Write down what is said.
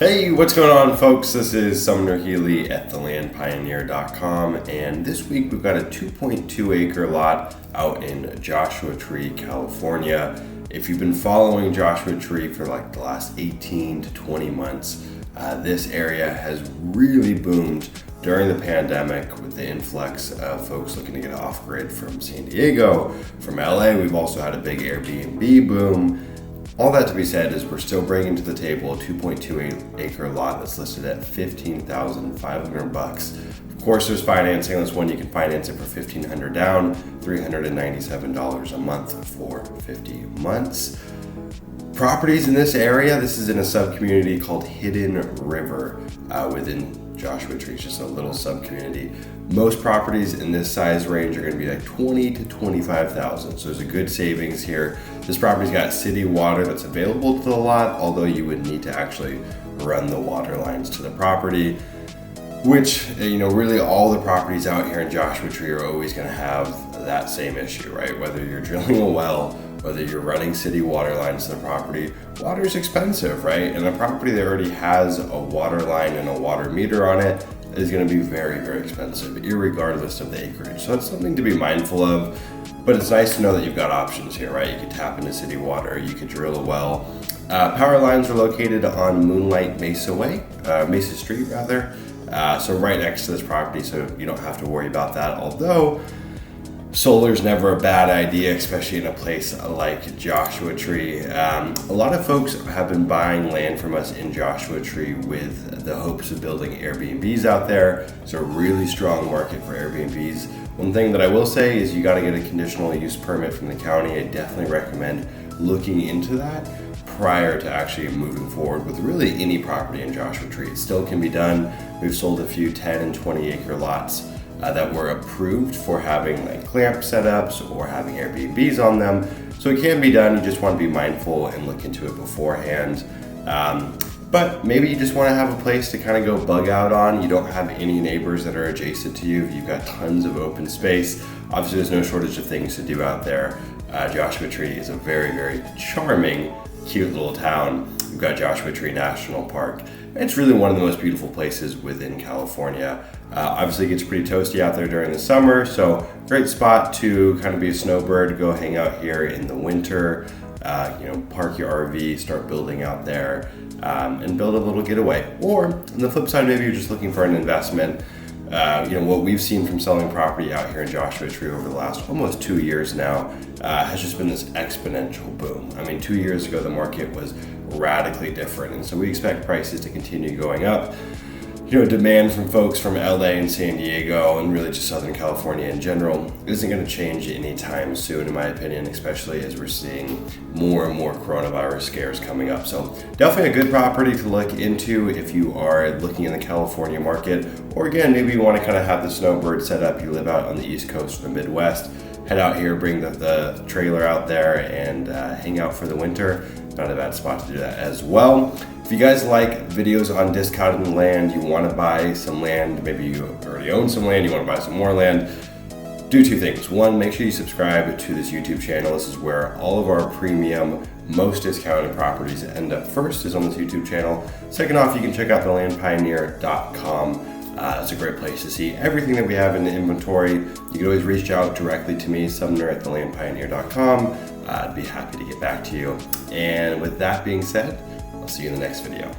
Hey, what's going on, folks? This is Sumner Healey at thelandpioneer.com, and this week we've got a 2.2 acre lot out in Joshua Tree, California. If you've been following Joshua Tree for like the last 18 to 20 months, this area has really boomed during the pandemic with the influx of folks looking to get off grid from San Diego, from LA. We've also had a big Airbnb boom. All that to be said is we're still bringing to the table a 2.2 acre lot that's listed at $15,500. Of course, there's financing. This one you can finance it for $1,500 down, $397 a month for 50 months. Properties in this area, this is in a sub-community called Hidden River within Joshua Tree. It's just a little sub-community. Most properties in this size range are going to be like 20 to 25,000. So there's a good savings here. This property's got city water that's available to the lot, although you would need to actually run the water lines to the property, which, really all the properties out here in Joshua Tree are always going to have that same issue, right? Whether you're drilling a well, whether you're running city water lines to the property, water is expensive, right? And a property that already has a water line and a water meter on it is going to be very, very expensive, irregardless of the acreage. So that's something to be mindful of. But it's nice to know that you've got options here, right? You could tap into city water, you could drill a well. Power lines are located on Moonlight Mesa Street rather. So right next to this property, so you don't have to worry about that. Although solar's never a bad idea, especially in a place like Joshua Tree. A lot of folks have been buying land from us in Joshua Tree with the hopes of building Airbnbs out there. It's a really strong market for Airbnbs. One thing that I will say is you got to get a conditional use permit from the county. I definitely recommend looking into that prior to actually moving forward with really any property in Joshua Tree. It still can be done. We've sold a few 10 and 20 acre lots that were approved for having like clamp setups or having Airbnbs on them. So it can be done. You just want to be mindful and look into it beforehand. But maybe you just want to have a place to kind of go bug out on. You don't have any neighbors that are adjacent to you. You've got tons of open space. Obviously, there's no shortage of things to do out there. Joshua Tree is a very, very charming, cute little town. We've got Joshua Tree National Park. It's really one of the most beautiful places within California. Obviously, it gets pretty toasty out there during the summer, so great spot to kind of be a snowbird, go hang out here in the winter, park your RV, start building out there, and build a little getaway. Or on the flip side, maybe you're just looking for an investment. What we've seen from selling property out here in Joshua Tree over the last almost 2 years now has just been this exponential boom. I mean, 2 years ago, the market was radically different. And so we expect prices to continue going up. Demand from folks from LA and San Diego and really just Southern California in general isn't going to change anytime soon, in my opinion, especially as we're seeing more and more coronavirus scares coming up. So definitely a good property to look into if you are looking in the California market, or again, maybe you want to kind of have the snowbird set up. You live out on the East Coast or the Midwest, head out here, bring the trailer out there and hang out for the winter. Not a bad spot to do that as well. If you guys like videos on discounting land, you want to buy some land, maybe you already own some land, you want to buy some more land, do two things. One, make sure you subscribe to this YouTube channel. This is where all of our premium, most discounted properties end up first, is on this YouTube channel. Second off, you can check out thelandpioneer.com. It's a great place to see everything that we have in the inventory. You can always reach out directly to me, Sumner at thelandpioneer.com. I'd be happy to get back to you. And with that being said, I'll see you in the next video.